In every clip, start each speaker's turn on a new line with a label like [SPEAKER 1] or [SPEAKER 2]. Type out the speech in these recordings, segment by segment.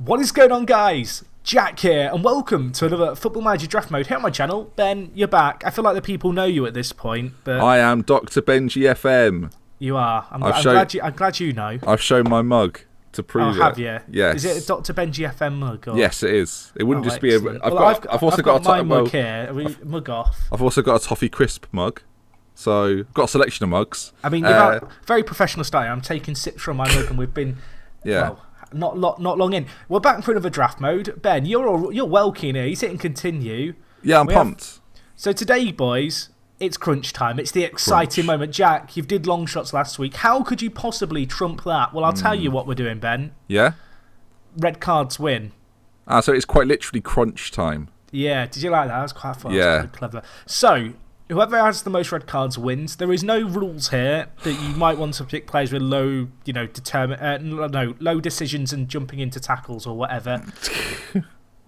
[SPEAKER 1] What is going on, guys? Jack here, and welcome to another Football Manager Draft Mode here on my channel. Ben, you're back. I feel like the people know you at this point, but
[SPEAKER 2] I am DoctorBenjyFM.
[SPEAKER 1] You are. I'm glad you know.
[SPEAKER 2] I've shown my mug to prove it.
[SPEAKER 1] Have you?
[SPEAKER 2] Yes.
[SPEAKER 1] Is it a DoctorBenjyFM mug? Or?
[SPEAKER 2] Yes, it is. It wouldn't just
[SPEAKER 1] excellent.
[SPEAKER 2] be a. I've also got
[SPEAKER 1] my mug here. Mug off.
[SPEAKER 2] I've also got a toffee crisp mug. So I've got a selection of mugs.
[SPEAKER 1] I mean, very professional style. I'm taking sips from my mug, and we've been not long in. We're back for another draft mode. Ben, you're well keen here. He's hitting continue.
[SPEAKER 2] Yeah, I'm pumped.
[SPEAKER 1] So today, boys, it's crunch time. It's the exciting moment. Jack, you did long shots last week. How could you possibly trump that? Well, I'll tell you what we're doing, Ben.
[SPEAKER 2] Yeah?
[SPEAKER 1] Red cards win.
[SPEAKER 2] So it's quite literally crunch time.
[SPEAKER 1] Yeah, did you like that? That was quite fun.
[SPEAKER 2] Yeah.
[SPEAKER 1] That was quite clever. So, whoever has the most red cards wins. There is no rules here that you might want to pick players with low, low decisions and jumping into tackles or whatever.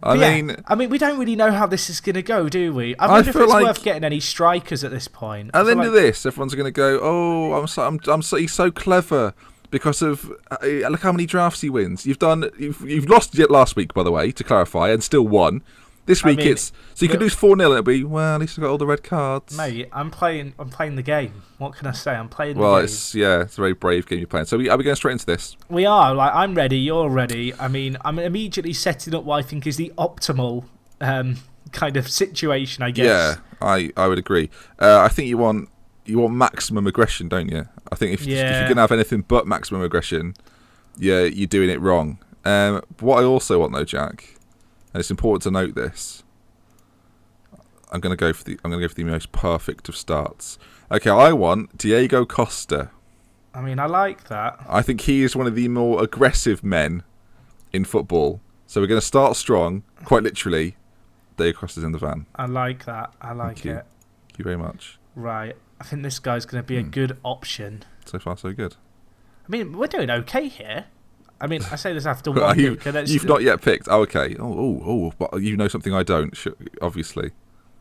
[SPEAKER 1] I mean, we don't really know how this is going to go, do we? I wonder if it's worth getting any strikers at this point.
[SPEAKER 2] At the end of this, everyone's going to go, "Oh, he's so clever because of look how many drafts he wins." You've lost yet last week, by the way, to clarify, and still won. This week you could lose 4-0 and it'll be, well, at least I got all the red cards.
[SPEAKER 1] Mate, I'm playing the game. What can I say? I'm playing the game.
[SPEAKER 2] Well, it's a very brave game you're playing. So are we going straight into this?
[SPEAKER 1] We are. I'm ready, you're ready. I mean, I'm immediately setting up what I think is the optimal kind of situation, I guess.
[SPEAKER 2] Yeah, I would agree. I think you want maximum aggression, don't you? I think if you're going to have anything but maximum aggression, you're doing it wrong. What I also want, though, Jack, and it's important to note this, I'm going to go for the most perfect of starts. Okay, I want Diego Costa.
[SPEAKER 1] I mean, I like that.
[SPEAKER 2] I think he is one of the more aggressive men in football. So we're going to start strong, quite literally. Diego Costa's in the van.
[SPEAKER 1] I like that. I like it.
[SPEAKER 2] Thank you very much.
[SPEAKER 1] Right. I think this guy's going to be a good option.
[SPEAKER 2] So far, so good.
[SPEAKER 1] I mean, we're doing okay here. I mean, I say this after one week.
[SPEAKER 2] You've not yet picked. Oh, okay. Oh, but you know something I don't, obviously.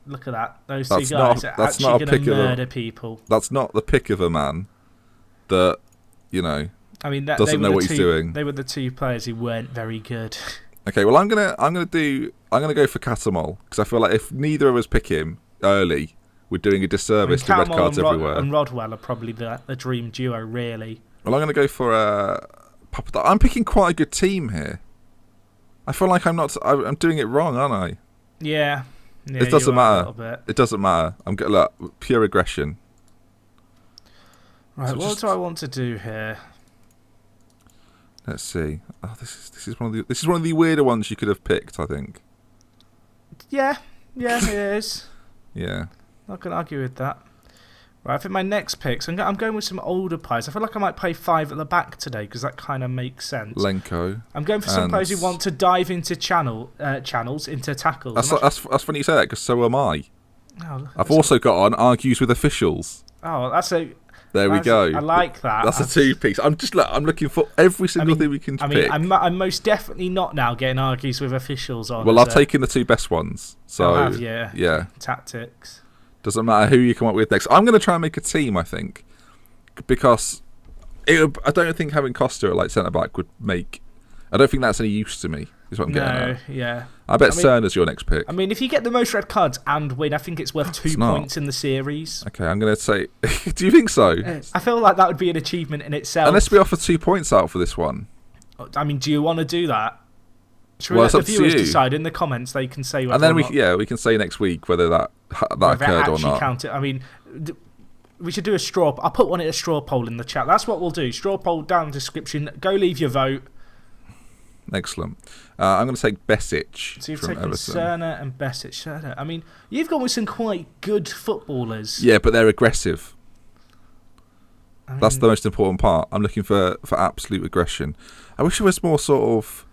[SPEAKER 1] Look at that. Those two guys are actually going to murder people.
[SPEAKER 2] That's not the pick of a man that,
[SPEAKER 1] I mean,
[SPEAKER 2] doesn't know what he's doing.
[SPEAKER 1] They were the two players who weren't very good.
[SPEAKER 2] Okay, well, I'm gonna go for Catamol because I feel like if neither of us pick him early, we're doing a disservice to red cards everywhere.
[SPEAKER 1] And Rodwell are probably the dream duo, really.
[SPEAKER 2] Well, I'm going to go for I'm picking quite a good team here. I feel like I'm doing it wrong, aren't I?
[SPEAKER 1] Yeah.
[SPEAKER 2] It doesn't matter. It doesn't matter. Look, pure aggression.
[SPEAKER 1] Right, what do I want to do here?
[SPEAKER 2] Let's see. Oh, this is one of the weirder ones you could have picked, I think.
[SPEAKER 1] Yeah, it is.
[SPEAKER 2] Yeah.
[SPEAKER 1] Not going to argue with that. Right, I think my next picks, I'm going with some older players. I feel like I might play 5 at the back today because that kind of makes sense.
[SPEAKER 2] Lenko.
[SPEAKER 1] I'm going for some players who want to dive into channels, into tackles.
[SPEAKER 2] That's funny you say that because so am I.
[SPEAKER 1] Oh,
[SPEAKER 2] I've also got on argues with officials.
[SPEAKER 1] Oh,
[SPEAKER 2] There we go.
[SPEAKER 1] I like that.
[SPEAKER 2] That's a 2-piece. I'm looking for every single thing we can pick.
[SPEAKER 1] I'm most definitely not now getting argues with officials on.
[SPEAKER 2] Well, I've taken the 2 best ones. So
[SPEAKER 1] yeah. Tactics.
[SPEAKER 2] Doesn't matter who you come up with next. I'm going to try and make a team, I think, because I don't think having Costa at centre-back would make... I don't think that's any use to me, is what I'm getting at.
[SPEAKER 1] Yeah.
[SPEAKER 2] I bet Cerner's your next pick.
[SPEAKER 1] I mean, if you get the most red cards and win, I think it's worth 2 points in the series.
[SPEAKER 2] Okay, I'm going to say... Do you think so?
[SPEAKER 1] I feel like that would be an achievement in itself.
[SPEAKER 2] Unless we offer 2 points out for this one.
[SPEAKER 1] I mean, do you want to do that? Should we let the viewers decide in the comments? They can say whether
[SPEAKER 2] and then we can say next week whether that occurred or not.
[SPEAKER 1] Count it. I mean, we should do a straw. I'll put a straw poll in the chat. That's what we'll do. Straw poll down in the description. Go leave your vote.
[SPEAKER 2] Excellent. I'm going to take Besic.
[SPEAKER 1] So you've
[SPEAKER 2] from
[SPEAKER 1] taken
[SPEAKER 2] Everton.
[SPEAKER 1] Cerner and Besic. I mean, you've gone with some quite good footballers.
[SPEAKER 2] Yeah, but they're aggressive. That's the most important part. I'm looking for absolute aggression. I wish it was more sort of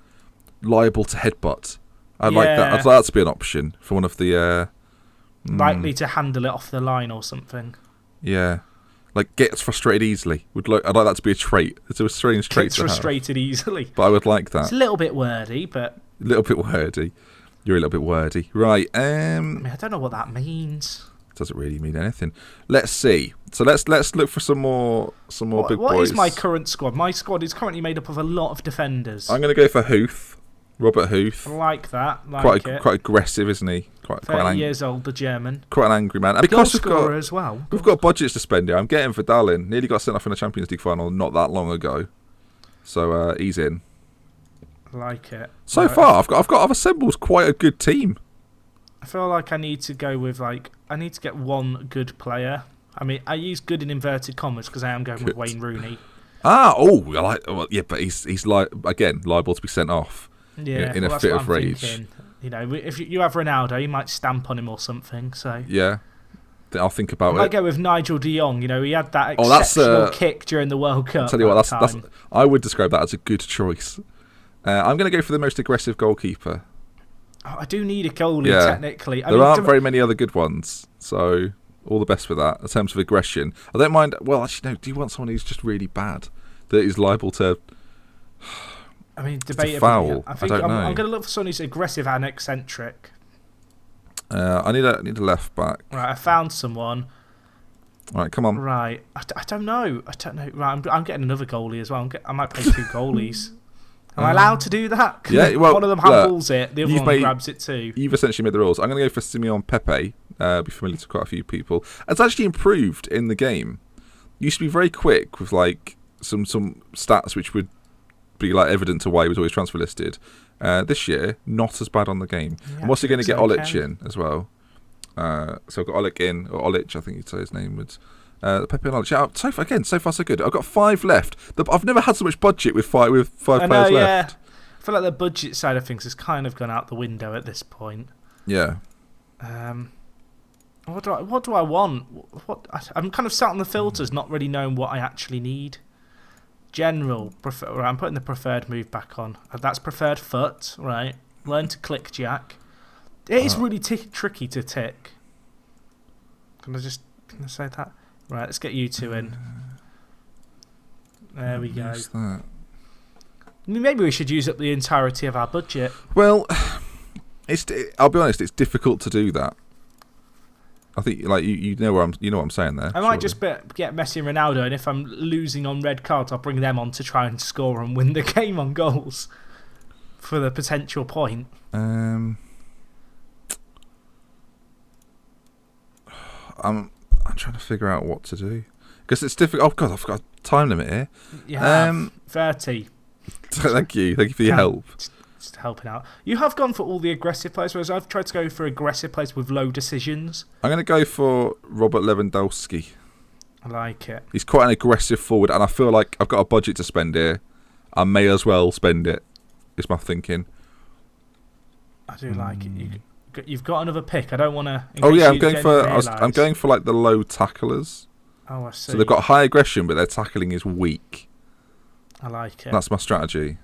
[SPEAKER 2] liable to headbutt. I'd like that. I'd like that to be an option for one of the...
[SPEAKER 1] likely to handle it off the line or something.
[SPEAKER 2] Yeah. Like, gets frustrated easily. I'd like that to be a trait. It's a strange trait
[SPEAKER 1] Gets
[SPEAKER 2] to have.
[SPEAKER 1] frustrated easily.
[SPEAKER 2] But I would like that.
[SPEAKER 1] It's a little bit wordy, but...
[SPEAKER 2] A little bit wordy. You're a little bit wordy. Right.
[SPEAKER 1] I mean, I don't know what that means.
[SPEAKER 2] Doesn't really mean anything. Let's see. So let's look for some more big boys.
[SPEAKER 1] What is my current squad? My squad is currently made up of a lot of defenders.
[SPEAKER 2] I'm going to go for Huth. Robert Huth.
[SPEAKER 1] I like that. Quite
[SPEAKER 2] aggressive, isn't he? Quite
[SPEAKER 1] 30 years old, the German.
[SPEAKER 2] Quite an angry man. And because
[SPEAKER 1] we've
[SPEAKER 2] got budgets to spend here. I'm getting Vidal. Nearly got sent off in the Champions League final not that long ago. So he's in.
[SPEAKER 1] I like it.
[SPEAKER 2] So far, I've assembled quite a good team.
[SPEAKER 1] I feel like I need to go with I need to get one good player. I mean, I use good in inverted commas because I am going with Wayne Rooney.
[SPEAKER 2] But he's liable to be sent off.
[SPEAKER 1] Yeah,
[SPEAKER 2] in a fit of rage.
[SPEAKER 1] Thinking. You know, if you have Ronaldo, you might stamp on him or something. So
[SPEAKER 2] yeah, I'll think about it.
[SPEAKER 1] I might go with Nigel De Jong. You know, he had that exceptional kick during the World Cup.
[SPEAKER 2] I'll tell you what, that's I would describe that as a good choice. I'm going to go for the most aggressive goalkeeper.
[SPEAKER 1] Oh, I do need a goalie, technically.
[SPEAKER 2] There aren't very many other good ones, so all the best with that. In terms of aggression, I don't mind. Well, actually, no. Do you want someone who's just really bad that is liable to?
[SPEAKER 1] I mean, debatably.
[SPEAKER 2] Foul.
[SPEAKER 1] I think I'm going to look for someone who's aggressive and eccentric. I
[SPEAKER 2] need a left back.
[SPEAKER 1] Right, I found someone.
[SPEAKER 2] All right, come on.
[SPEAKER 1] Right, I don't know. Right, I'm getting another goalie as well. I might play 2 goalies. Am I allowed to do that?
[SPEAKER 2] Yeah, well,
[SPEAKER 1] one of them handles it, the other one grabs it too.
[SPEAKER 2] You've essentially made the rules. I'm going to go for Simeon Pepe. Be familiar to quite a few people. It's actually improved in the game. Used to be very quick with some stats which would be evident to why he was always transfer listed. This year, not as bad on the game. Yeah, I'm also going to get Olic in as well. So I've got Olic in, or Olic, I think you'd say his name was. Pepe and Olic. So far so good. I've got 5 left. I've never had so much budget with five players left.
[SPEAKER 1] Yeah. I feel like the budget side of things has kind of gone out the window at this point.
[SPEAKER 2] Yeah.
[SPEAKER 1] What do I want? I'm kind of sat on the filters, not really knowing what I actually need. General, I'm putting the preferred move back on. That's preferred foot, right? Learn to click jack. It is really tricky to tick. Can I say that? Right, let's get you 2 in. There we go. Maybe we should use up the entirety of our budget.
[SPEAKER 2] Well, I'll be honest, it's difficult to do that. I think you know what I'm saying there.
[SPEAKER 1] I might just get Messi and Ronaldo, and if I'm losing on red cards, I'll bring them on to try and score and win the game on goals for the potential point.
[SPEAKER 2] I'm trying to figure out what to do because it's difficult. Oh God, I've got a time limit here.
[SPEAKER 1] Yeah, 30.
[SPEAKER 2] Thank you for your help.
[SPEAKER 1] Just helping out. You have gone for all the aggressive players, whereas I've tried to go for aggressive players with low decisions.
[SPEAKER 2] I'm going to go for Robert Lewandowski.
[SPEAKER 1] I like it.
[SPEAKER 2] He's quite an aggressive forward, and I feel like I've got a budget to spend here. I may as well spend it. Is my thinking.
[SPEAKER 1] I do like it. You've got another pick. I don't want to.
[SPEAKER 2] Oh yeah, I'm going for the low tacklers.
[SPEAKER 1] Oh, I see.
[SPEAKER 2] So they've got high aggression, but their tackling is weak.
[SPEAKER 1] I like it.
[SPEAKER 2] That's my strategy.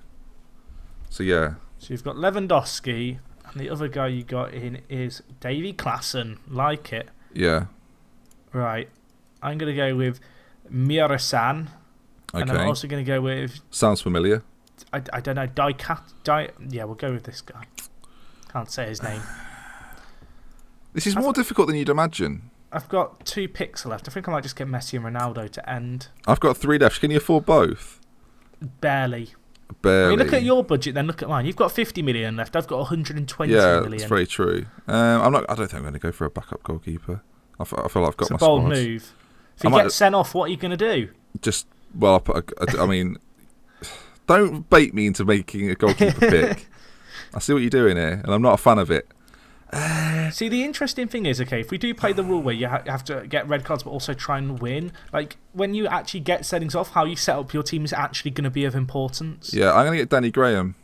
[SPEAKER 2] So yeah.
[SPEAKER 1] So you've got Lewandowski, and the other guy you got in is Davy Klaassen. Like it.
[SPEAKER 2] Yeah. Right.
[SPEAKER 1] I'm going to go with Mirasan.
[SPEAKER 2] Okay.
[SPEAKER 1] And I'm also going to go with...
[SPEAKER 2] Sounds familiar.
[SPEAKER 1] I don't know. Yeah, we'll go with this guy. Can't say his name.
[SPEAKER 2] This is more difficult than you'd imagine.
[SPEAKER 1] I've got 2 picks left. I think I might just get Messi and Ronaldo to end.
[SPEAKER 2] I've got 3 left. Can you afford both?
[SPEAKER 1] Barely.
[SPEAKER 2] I
[SPEAKER 1] mean, look at your budget, then look at mine. You've got 50 million left. I've got 120 million.
[SPEAKER 2] Yeah, that's very true. I don't think I'm going to go for a backup goalkeeper. I feel like I've got my
[SPEAKER 1] bold
[SPEAKER 2] squad.
[SPEAKER 1] Move. If you get sent off, what are you going to do?
[SPEAKER 2] I mean, don't bait me into making a goalkeeper pick. I see what you're doing here, and I'm not a fan of it.
[SPEAKER 1] See, the interesting thing is, okay, if we do play the rule where you have to get red cards but also try and win, when you actually get settings off, how you set up your team is actually going to be of importance.
[SPEAKER 2] Yeah, I'm going to get Danny Graham.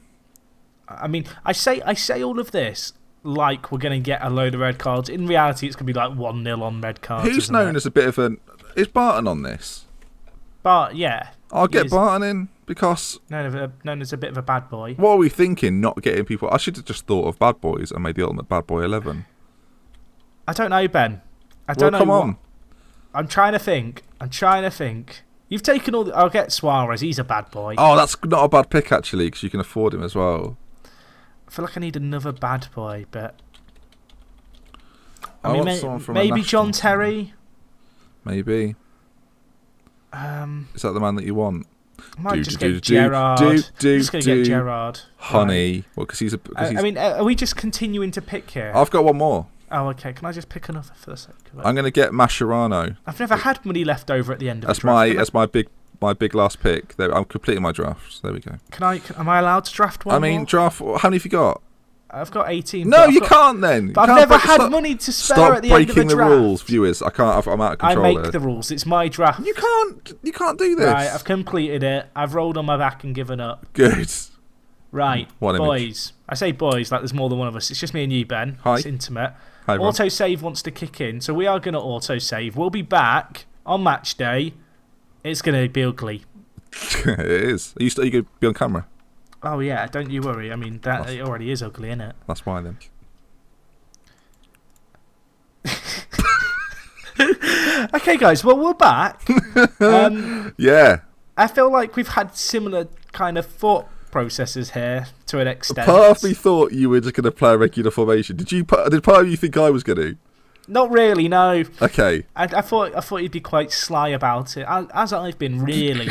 [SPEAKER 1] I mean, I say all of this like we're going to get a load of red cards. In reality, it's going to be 1-0 on red cards.
[SPEAKER 2] Who's known as a bit of an... Is Barton on this?
[SPEAKER 1] Yeah.
[SPEAKER 2] I'll get Barton in because...
[SPEAKER 1] Known as a bit of a bad boy.
[SPEAKER 2] What are we thinking, not getting people... I should have just thought of bad boys and made the ultimate bad boy 11.
[SPEAKER 1] I don't know, Ben. I don't know.
[SPEAKER 2] Come on.
[SPEAKER 1] I'm trying to think. You've taken all... I'll get Suarez. He's a bad boy.
[SPEAKER 2] Oh, that's not a bad pick, actually, because you can afford him as well.
[SPEAKER 1] I feel like I need another bad boy, but... maybe John Terry?
[SPEAKER 2] Maybe. Is that the man that you want?
[SPEAKER 1] I might just get Gerrard. I'm just going to get Gerrard.
[SPEAKER 2] Honey.
[SPEAKER 1] Right.
[SPEAKER 2] Well, because he's
[SPEAKER 1] I mean, are we just continuing to pick here?
[SPEAKER 2] I've got one more.
[SPEAKER 1] Oh, okay. Can I just pick another for the sake of it?
[SPEAKER 2] I'm going to get Mascherano.
[SPEAKER 1] I've never had money left over at the end of
[SPEAKER 2] that's
[SPEAKER 1] the draft.
[SPEAKER 2] That's my big last pick. I'm completing my drafts. There we go.
[SPEAKER 1] Am I allowed to draft one? More?
[SPEAKER 2] Draft. How many have you got?
[SPEAKER 1] I've got 18.
[SPEAKER 2] No, you can't then.
[SPEAKER 1] But I've never had money to spare at the end of the draft.
[SPEAKER 2] Stop breaking the rules, viewers. I can't. I'm out of control.
[SPEAKER 1] I make the rules. It's my draft.
[SPEAKER 2] You can't do this.
[SPEAKER 1] Right, I've completed it. I've rolled on my back and given up.
[SPEAKER 2] Good.
[SPEAKER 1] Right, boys. I say boys like there's more than one of us. It's just me and you, Ben.
[SPEAKER 2] Hi.
[SPEAKER 1] It's intimate.
[SPEAKER 2] Hi,
[SPEAKER 1] auto-save wants to kick in, so we are going to auto-save. We'll be back on match day. It's going to be ugly.
[SPEAKER 2] It is. Are you going to be on camera?
[SPEAKER 1] Oh, yeah, don't you worry. I mean, it already is ugly, isn't it?
[SPEAKER 2] That's why, then.
[SPEAKER 1] Okay, guys, well, we're back.
[SPEAKER 2] Yeah.
[SPEAKER 1] I feel like we've had similar kind of thought processes here to an extent.
[SPEAKER 2] Part of me thought you were just going to play a regular formation. Did part of you think I was going to?
[SPEAKER 1] Not really, no.
[SPEAKER 2] Okay.
[SPEAKER 1] I thought you'd be quite sly about it, as I've been, really.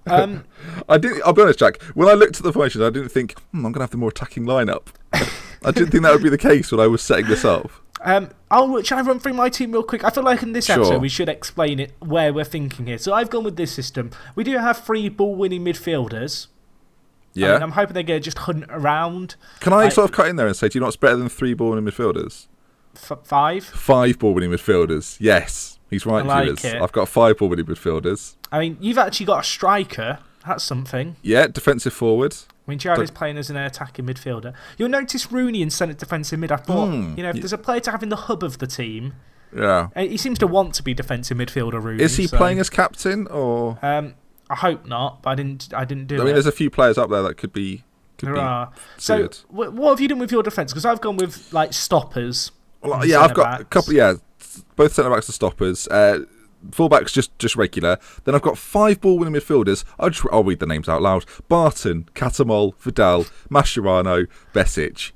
[SPEAKER 2] I'll be honest, Jack. When I looked at the formations, I didn't think, I'm going to have the more attacking lineup. I didn't think that would be the case when I was setting this up. Shall
[SPEAKER 1] I run through my team real quick? I feel like in this episode we should explain it where we're thinking here. So I've gone with this system. We do have 3 ball-winning midfielders.
[SPEAKER 2] Yeah.
[SPEAKER 1] I'm hoping they're going to just hunt around.
[SPEAKER 2] Can I sort of cut in there and say, do you know what's better than 3 ball-winning midfielders?
[SPEAKER 1] 5?
[SPEAKER 2] 5 ball-winning midfilders. Yes, he's right, viewers. I've got 5 ball-winning midfielders.
[SPEAKER 1] I mean, you've actually got a striker. That's something.
[SPEAKER 2] Yeah, defensive forward.
[SPEAKER 1] I mean, Gerrard is playing as an attacking midfielder. You'll notice Rooney in centre defensive mid. I thought, if there's a player to have in the hub of the team, he seems to want to be defensive midfielder. Rooney
[SPEAKER 2] is he playing as captain or?
[SPEAKER 1] I hope not, but I didn't do it.
[SPEAKER 2] I mean, there's a few players up there that could be.
[SPEAKER 1] There are. So, what have you done with your defence? Because I've gone with like stoppers.
[SPEAKER 2] Well, yeah, I've got a couple. Yeah, both centre backs are stoppers. Fullbacks just regular. Then I've got 5 ball-winning midfielders. I'll read the names out loud: Barton, Catamol, Vidal, Mascherano, Besic.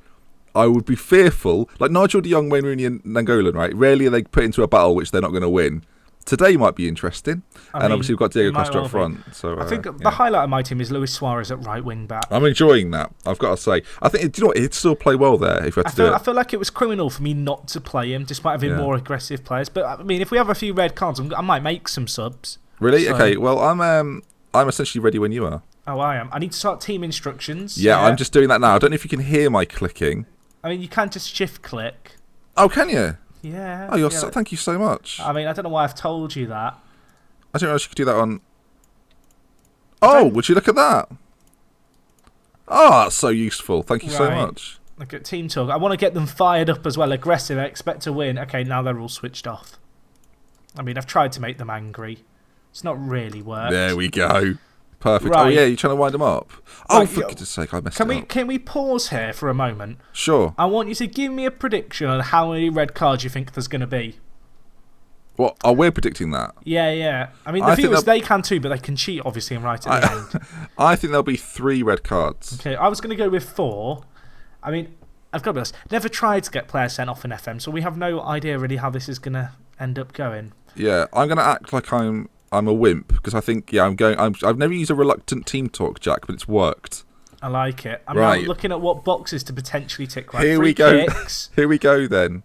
[SPEAKER 2] I would be fearful, like Nigel de Jong, Wayne Rooney, and Nangolan. Right, rarely are they put into a battle which they're not going to win. Today might be interesting, and obviously we've got Diego Costa up front. So
[SPEAKER 1] I think the highlight of my team is Luis Suarez at right wing back.
[SPEAKER 2] I'm enjoying that. I've got to say, I think do you know what? He'd still play well there if you had to do it.
[SPEAKER 1] I feel like it was criminal for me not to play him, despite having more aggressive players. But I mean, if we have a few red cards, I might make some subs.
[SPEAKER 2] Really? So. Okay. Well, I'm essentially ready when you are.
[SPEAKER 1] Oh, I am. I need to start team instructions.
[SPEAKER 2] Yeah, I'm just doing that now. I don't know if you can hear my clicking.
[SPEAKER 1] I mean, you can't just shift click.
[SPEAKER 2] Oh, can you?
[SPEAKER 1] Yeah.
[SPEAKER 2] Oh, thank you so much.
[SPEAKER 1] I mean, I don't know why I've told you that.
[SPEAKER 2] I didn't know you could do that on. Oh, would you look at that? Oh, that's so useful. Thank you so much.
[SPEAKER 1] Look at Team Talk. I want to get them fired up as well, aggressive. I expect to win. Okay, now they're all switched off. I mean, I've tried to make them angry. It's not really worked.
[SPEAKER 2] There we go. Perfect.
[SPEAKER 1] Right.
[SPEAKER 2] Oh, yeah, you're trying to wind them up. Oh, for goodness sake, I messed up.
[SPEAKER 1] Can we pause here for a moment?
[SPEAKER 2] Sure.
[SPEAKER 1] I want you to give me a prediction on how many red cards you think there's going to be.
[SPEAKER 2] What? Oh, we're predicting that?
[SPEAKER 1] Yeah. I mean, the viewers, they can too, but they can cheat, obviously, and right at the end.
[SPEAKER 2] I think there'll be 3 red cards.
[SPEAKER 1] Okay, I was going to go with 4. I mean, I've got to be honest, never tried to get players sent off in FM, so we have no idea really how this is going to end up going.
[SPEAKER 2] Yeah, I'm going to act like I'm a wimp, because I think, I've never used a reluctant team talk, Jack, but it's worked.
[SPEAKER 1] I like it. I'm now looking at what boxes to potentially tick. Right?
[SPEAKER 2] Here we go. Here we go then.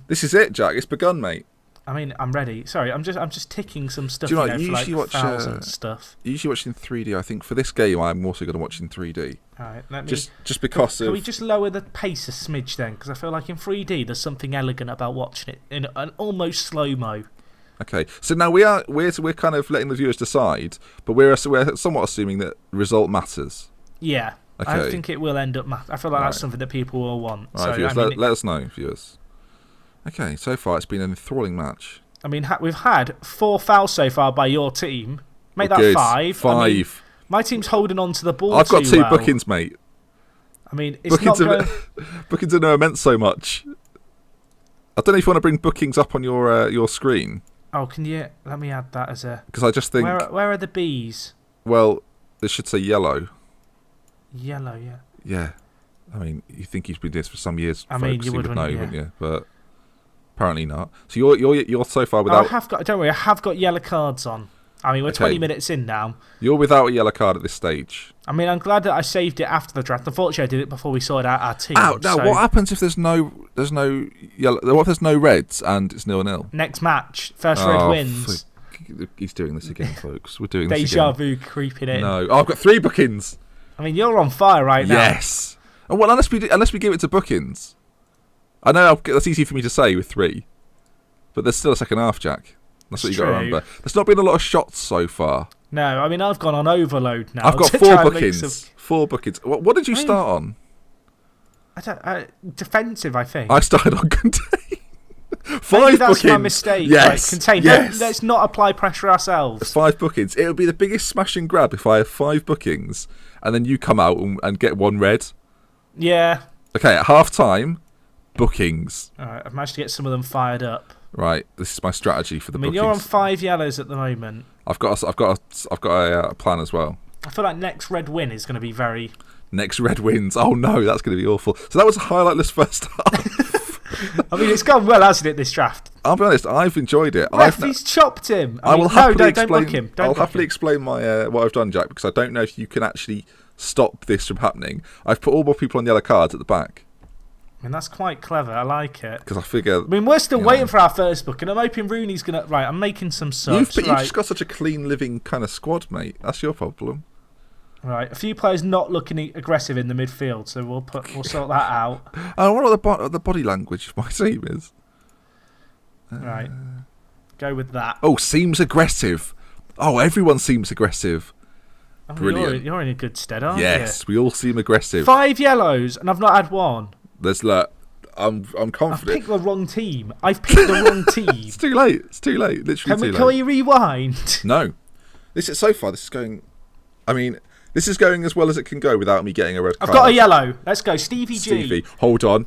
[SPEAKER 2] This is it, Jack. It's begun, mate.
[SPEAKER 1] I mean, I'm ready. Sorry, I'm just ticking some stuff.
[SPEAKER 2] Do you know,
[SPEAKER 1] for
[SPEAKER 2] usually
[SPEAKER 1] like fouls and stuff.
[SPEAKER 2] Usually watch in 3D. I think for this game, I'm also going to watch in 3D.
[SPEAKER 1] All right, let me
[SPEAKER 2] just because
[SPEAKER 1] can we just lower the pace a smidge then? Because I feel like in 3D, there's something elegant about watching it in an almost slow mo.
[SPEAKER 2] Okay, so now we're kind of letting the viewers decide, but we're somewhat assuming that result matters.
[SPEAKER 1] Yeah, okay. I think it will end up I feel like that's something that people will want.
[SPEAKER 2] All right, viewers, let us know, viewers. Okay, so far it's been an enthralling match.
[SPEAKER 1] I mean, we've had 4 fouls so far by your team. Make that
[SPEAKER 2] good.
[SPEAKER 1] 5.
[SPEAKER 2] 5.
[SPEAKER 1] I mean, my team's holding on to the ball.
[SPEAKER 2] I've got 2
[SPEAKER 1] well.
[SPEAKER 2] bookings, mate.
[SPEAKER 1] I mean, it's bookings not going...
[SPEAKER 2] bookings are never meant so much. I don't know if you want to bring bookings up on your screen.
[SPEAKER 1] Oh, can you? Let me add that as a...
[SPEAKER 2] Because I just think...
[SPEAKER 1] Where are the Bs?
[SPEAKER 2] Well, they should say yellow.
[SPEAKER 1] Yellow, yeah.
[SPEAKER 2] Yeah. I mean, you think he's been doing this for some years.
[SPEAKER 1] I mean, you would know,
[SPEAKER 2] wouldn't you? But apparently not. So you're so far without...
[SPEAKER 1] Don't worry, I have got yellow cards on. I mean, we're 20 minutes in now.
[SPEAKER 2] You're without a yellow card at this stage.
[SPEAKER 1] I mean, I'm glad that I saved it after the draft. Unfortunately, I did it before we sorted out our team.
[SPEAKER 2] Now, what happens if there's no yellow? What if there's no reds and it's 0-0?
[SPEAKER 1] Next match, first red wins.
[SPEAKER 2] He's doing this again, folks. We're doing this again.
[SPEAKER 1] Deja vu creeping in.
[SPEAKER 2] No, I've got 3 bookings.
[SPEAKER 1] I mean, you're on fire right now.
[SPEAKER 2] Yes. Oh, well, unless we give it to bookings. I know that's easy for me to say with 3, but there's still a second half, Jack. That's what you got to remember. There's not been a lot of shots so far.
[SPEAKER 1] No, I mean, I've gone on overload now.
[SPEAKER 2] I've got 4 bookings. 4 bookings. What did you start on?
[SPEAKER 1] Defensive, I think.
[SPEAKER 2] I started on contain. 5
[SPEAKER 1] Maybe that's
[SPEAKER 2] bookings.
[SPEAKER 1] my mistake.
[SPEAKER 2] Yes.
[SPEAKER 1] Right, contain.
[SPEAKER 2] Yes.
[SPEAKER 1] Let's not apply pressure ourselves.
[SPEAKER 2] 5 bookings. It would be the biggest smash and grab if I have 5 bookings and then you come out and get 1 red.
[SPEAKER 1] Yeah.
[SPEAKER 2] Okay, at half time, bookings.
[SPEAKER 1] All right, I've managed to get some of them fired up.
[SPEAKER 2] Right, this is my strategy for the bookings.
[SPEAKER 1] You're on 5 yellows at the moment.
[SPEAKER 2] I've got a plan as well.
[SPEAKER 1] I feel like next red win is going to be very.
[SPEAKER 2] Next red wins. Oh no, that's going to be awful. So that was a highlightless first half.
[SPEAKER 1] I mean, it's gone well, hasn't it? This draft.
[SPEAKER 2] I'll be honest. I've enjoyed it.
[SPEAKER 1] He's chopped him.
[SPEAKER 2] I will happily explain.
[SPEAKER 1] Don't book him.
[SPEAKER 2] I'll happily explain my what I've done, Jack, because I don't know if you can actually stop this from happening. I've put all my people on yellow cards at the back.
[SPEAKER 1] I mean, that's quite clever. I like it.
[SPEAKER 2] Because I figure.
[SPEAKER 1] I mean, we're still waiting for our first book, and I'm hoping Rooney's going to. Right, I'm making some subs.
[SPEAKER 2] You've just got such a clean living kind of squad, mate. That's your problem.
[SPEAKER 1] Right, a few players not looking aggressive in the midfield, so we'll sort that out.
[SPEAKER 2] I wonder what the body language of my team is.
[SPEAKER 1] Right, go with that.
[SPEAKER 2] Oh, seems aggressive. Oh, everyone seems aggressive.
[SPEAKER 1] Oh,
[SPEAKER 2] brilliant.
[SPEAKER 1] You're in a good stead, aren't you?
[SPEAKER 2] Yes, we all seem aggressive.
[SPEAKER 1] 5 yellows, and I've not had 1.
[SPEAKER 2] I'm confident.
[SPEAKER 1] I've picked the wrong team.
[SPEAKER 2] It's too late. It's too late. Literally
[SPEAKER 1] Can we rewind?
[SPEAKER 2] No. This is going. I mean, this is going as well as it can go without me getting a red card.
[SPEAKER 1] I've got a yellow. Let's go, Stevie G.
[SPEAKER 2] Stevie, hold on.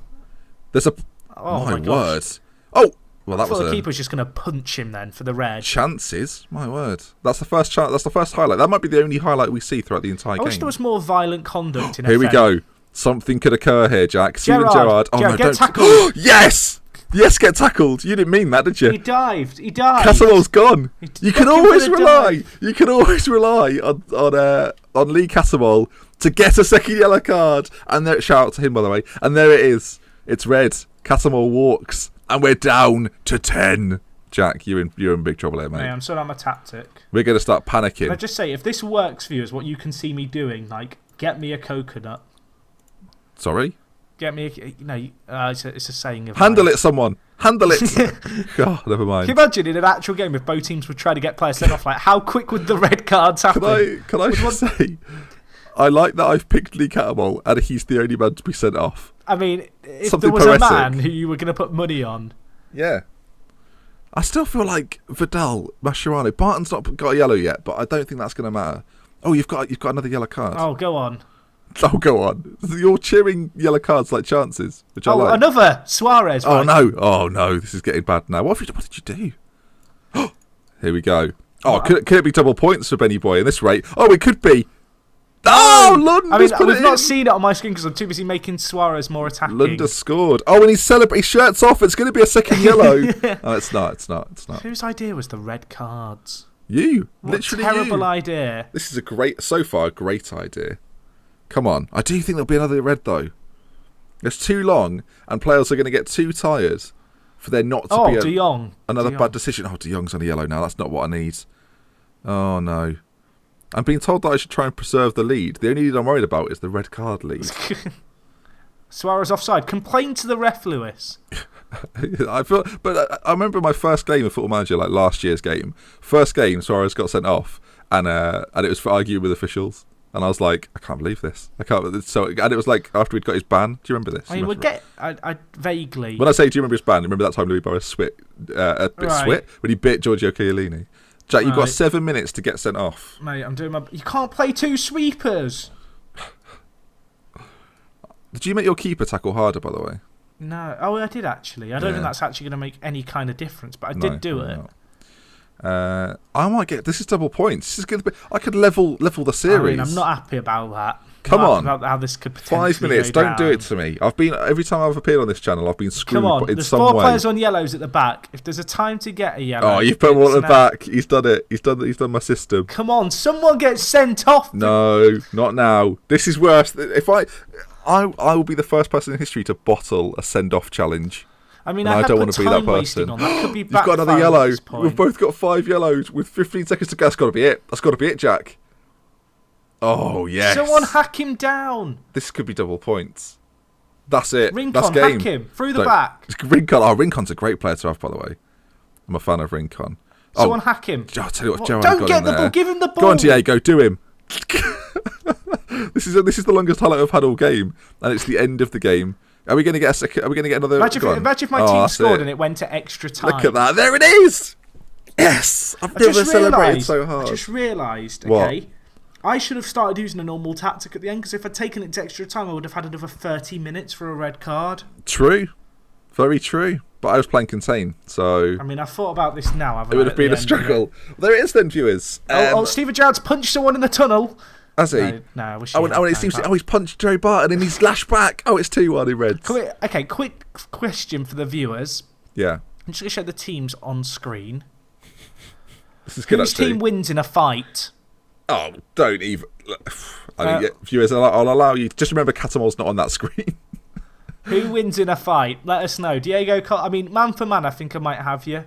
[SPEAKER 2] There's a.
[SPEAKER 1] Oh
[SPEAKER 2] my word. Oh, well, that was
[SPEAKER 1] the keeper's just going to punch him then for the red.
[SPEAKER 2] Chances. My word. That's the first chance. That's the first highlight. That might be the only highlight we see throughout the entire game.
[SPEAKER 1] I wish there was more violent conduct in
[SPEAKER 2] Here
[SPEAKER 1] FM.
[SPEAKER 2] we go. Something could occur here, Jack. Steven Gerrard. Oh, no,
[SPEAKER 1] get
[SPEAKER 2] don't.
[SPEAKER 1] tackled.
[SPEAKER 2] Yes! Yes, get tackled. You didn't mean that, did you?
[SPEAKER 1] He dived.
[SPEAKER 2] Casamol's gone. You can always rely. You can always rely on Lee Casamol to get a second yellow card. And there, shout out to him, by the way. And there it is. It's red. Casamol walks, and we're down to 10. Jack, you're in big trouble here, mate.
[SPEAKER 1] Yeah, I'm sorting out my tactic.
[SPEAKER 2] We're going to start panicking.
[SPEAKER 1] Can I just say, if this works for you, is what you can see me doing, like, get me a coconut.
[SPEAKER 2] Sorry?
[SPEAKER 1] Get me it's a saying of
[SPEAKER 2] Handle
[SPEAKER 1] mine.
[SPEAKER 2] it, someone. Handle it. Oh, never mind.
[SPEAKER 1] Can you imagine in an actual game if both teams would try to get players sent off, like, how quick would the red cards happen?
[SPEAKER 2] Can I just say, I like that I've picked Lee Catamol and he's the only man to be sent off.
[SPEAKER 1] I mean, if
[SPEAKER 2] Something
[SPEAKER 1] there was
[SPEAKER 2] poetic.
[SPEAKER 1] a man who you were going to put money on.
[SPEAKER 2] Yeah. I still feel like Vidal, Mascherano, Barton's not got a yellow yet, but I don't think that's going to matter. Oh, you've got another yellow card.
[SPEAKER 1] Oh, go on.
[SPEAKER 2] Oh, go on. You're cheering yellow cards like chances, which I like.
[SPEAKER 1] Another Suarez.
[SPEAKER 2] Oh,
[SPEAKER 1] right?
[SPEAKER 2] no. Oh, no. This is getting bad now. What did you do? Here we go. Oh, could it be double points for Benny Boy in this rate? Oh, it could be. Oh, Lund
[SPEAKER 1] I mean,
[SPEAKER 2] put
[SPEAKER 1] we've
[SPEAKER 2] it
[SPEAKER 1] not
[SPEAKER 2] in.
[SPEAKER 1] seen it on my screen because I'm too busy making Suarez more attacking.
[SPEAKER 2] Lund has scored. Oh, and he's celebrating. His shirt's off. It's going to be a second yellow. Oh, it's not.
[SPEAKER 1] Whose idea was the red cards?
[SPEAKER 2] You.
[SPEAKER 1] What
[SPEAKER 2] Literally
[SPEAKER 1] a terrible
[SPEAKER 2] you.
[SPEAKER 1] idea.
[SPEAKER 2] This is a great idea. Come on. I do think there'll be another red, though. It's too long, and players are going to get too tired for there not to be
[SPEAKER 1] De Jong.
[SPEAKER 2] another bad decision. Oh, De Jong's on a yellow now. That's not what I need. Oh, no. I'm being told that I should try and preserve the lead. The only lead I'm worried about is the red card lead.
[SPEAKER 1] Suarez offside. Complain to the ref, Lewis.
[SPEAKER 2] I remember my first game of Football Manager, like last year's game. First game, Suarez got sent off, and it was for arguing with officials. And I was like, I can't believe this. And it was like after we'd got his ban. Do you remember this?
[SPEAKER 1] I mean, I vaguely.
[SPEAKER 2] When I say, do you remember his ban? Remember that time Louis Boris swit when he bit Giorgio Chiellini? Jack, you've got 7 minutes to get sent off.
[SPEAKER 1] Mate, I'm doing my. You can't play 2 sweepers.
[SPEAKER 2] Did you make your keeper tackle harder, by the way?
[SPEAKER 1] No. Oh, I did actually. I don't think that's actually going to make any kind of difference, but I did do it.
[SPEAKER 2] I might get. This is double points. This is going to be. I could level the series.
[SPEAKER 1] I mean, I'm not happy about that.
[SPEAKER 2] Come on.
[SPEAKER 1] about how this could potentially
[SPEAKER 2] 5 minutes.
[SPEAKER 1] go
[SPEAKER 2] Don't do
[SPEAKER 1] down.
[SPEAKER 2] it to me. Every time I've appeared on this channel, I've been screwed
[SPEAKER 1] Come on,
[SPEAKER 2] in
[SPEAKER 1] there's
[SPEAKER 2] some
[SPEAKER 1] 4
[SPEAKER 2] way.
[SPEAKER 1] players on yellows at the back. If there's a time to get a yellow...
[SPEAKER 2] Oh, you've put them all at the back. He's done it. He's done my system.
[SPEAKER 1] Come on, someone gets sent off.
[SPEAKER 2] No, not now. This is worse. If I will be the first person in history to bottle a send-off challenge.
[SPEAKER 1] I mean,
[SPEAKER 2] I don't want to be that
[SPEAKER 1] wasting
[SPEAKER 2] person.
[SPEAKER 1] on that. Could be
[SPEAKER 2] You've got another
[SPEAKER 1] backfiring
[SPEAKER 2] yellow.
[SPEAKER 1] at this point.
[SPEAKER 2] We've both got 5 yellows with 15 seconds to go. That's got to be it. That's got to be it, Jack. Oh, yes.
[SPEAKER 1] Someone hack him down.
[SPEAKER 2] This could be double points. That's it.
[SPEAKER 1] Rincon,
[SPEAKER 2] That's game.
[SPEAKER 1] hack him through the back.
[SPEAKER 2] Rincon. Oh, Rincon's a great player to have, by the way. I'm a fan of Rincon.
[SPEAKER 1] Someone hack him.
[SPEAKER 2] I'll tell you what, Joe,
[SPEAKER 1] don't get the ball. Give him the ball.
[SPEAKER 2] Go on, Diego. Do him. This is the longest highlight I've had all game, and it's the end of the game. Are we going to get a second? Are we going to get another?
[SPEAKER 1] Imagine if my team scored and it went to extra time.
[SPEAKER 2] Look at that! There it is. Yes, I've never celebrated so hard.
[SPEAKER 1] I just realised.
[SPEAKER 2] What?
[SPEAKER 1] Okay, I should have started using a normal tactic at the end because if I'd taken it to extra time, I would have had another 30 minutes for a red card.
[SPEAKER 2] True, very true. But I was playing contain, so
[SPEAKER 1] I mean, I thought about this now.
[SPEAKER 2] it would have been a struggle. There it is, then, viewers.
[SPEAKER 1] Steven Gerrard's punched someone in the tunnel.
[SPEAKER 2] Has he?
[SPEAKER 1] No, I wish he had
[SPEAKER 2] it seems. He's punched Joe Barton and he's lashed back. Oh, it's 2-1 in Reds.
[SPEAKER 1] Okay, quick question for the viewers.
[SPEAKER 2] Yeah.
[SPEAKER 1] I'm just going to show the teams on screen.
[SPEAKER 2] This is good.
[SPEAKER 1] Whose team wins in a fight?
[SPEAKER 2] Oh, don't even. I mean, viewers, I'll allow you. Just remember, Catamol's not on that screen.
[SPEAKER 1] Who wins in a fight? Let us know. Diego, I mean, man for man, I think I might have you.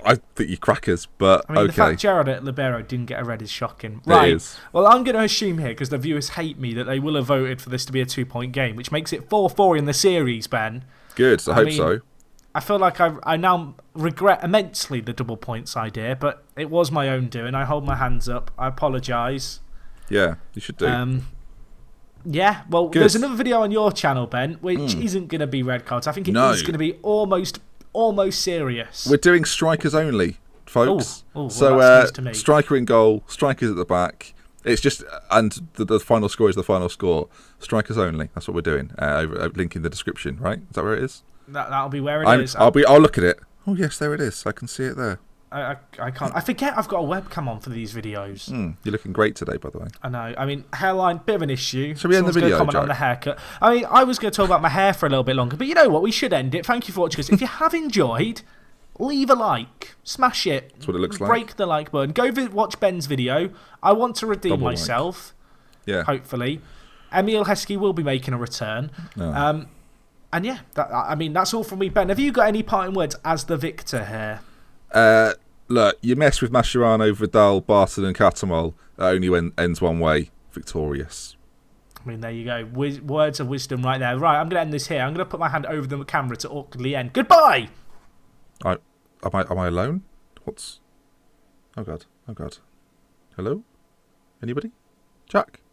[SPEAKER 2] I think you're crackers, but
[SPEAKER 1] I mean,
[SPEAKER 2] okay.
[SPEAKER 1] the fact Gerrard at Libero didn't get a red is shocking. Right.
[SPEAKER 2] Is.
[SPEAKER 1] Well, I'm going to assume here, because the viewers hate me, that they will have voted for this to be a 2-point game, which makes it 4-4 in the series, Ben.
[SPEAKER 2] Good, I hope so.
[SPEAKER 1] I feel like I now regret immensely the double points idea, but it was my own doing. I hold my hands up. I apologise.
[SPEAKER 2] Yeah, you should do.
[SPEAKER 1] Yeah, well,
[SPEAKER 2] Good.
[SPEAKER 1] There's another video on your channel, Ben, which isn't going to be red cards. I think it is going to be almost serious.
[SPEAKER 2] We're doing strikers only, folks.
[SPEAKER 1] Well,
[SPEAKER 2] so
[SPEAKER 1] that's news to me.
[SPEAKER 2] striker in goal, strikers at the back. It's just, and the final score is the final score. Strikers only. That's what we're doing. Link in the description, right? Is that where it is?
[SPEAKER 1] That'll be where it is.
[SPEAKER 2] I'll look at it. Oh yes, there it is. I can see it there.
[SPEAKER 1] I can't. I forget I've got a webcam on for these videos.
[SPEAKER 2] You're looking great today, by the way.
[SPEAKER 1] I know. I mean, hairline, bit of an issue.
[SPEAKER 2] Shall we end the video,
[SPEAKER 1] comment
[SPEAKER 2] Jack?
[SPEAKER 1] on the haircut. I mean, I was going to talk about my hair for a little bit longer, but you know what? We should end it. Thank you for watching us. If you have enjoyed, leave a like. Smash it.
[SPEAKER 2] That's what it looks like.
[SPEAKER 1] Break the like button. Go watch Ben's video. I want to redeem
[SPEAKER 2] Double
[SPEAKER 1] myself.
[SPEAKER 2] Like. Yeah.
[SPEAKER 1] Hopefully. Emil Heskey will be making a return.
[SPEAKER 2] No.
[SPEAKER 1] And yeah, that's all from me. Ben, have you got any parting words as the victor here?
[SPEAKER 2] Look, you mess with Mascherano, Vidal, Barton and Catamol, it only ends one way. Victorious.
[SPEAKER 1] I mean, there you go. Words of wisdom right there. Right, I'm going to end this here. I'm going to put my hand over the camera to awkwardly end. Goodbye!
[SPEAKER 2] Am I alone? Oh God. Hello? Anybody? Jack?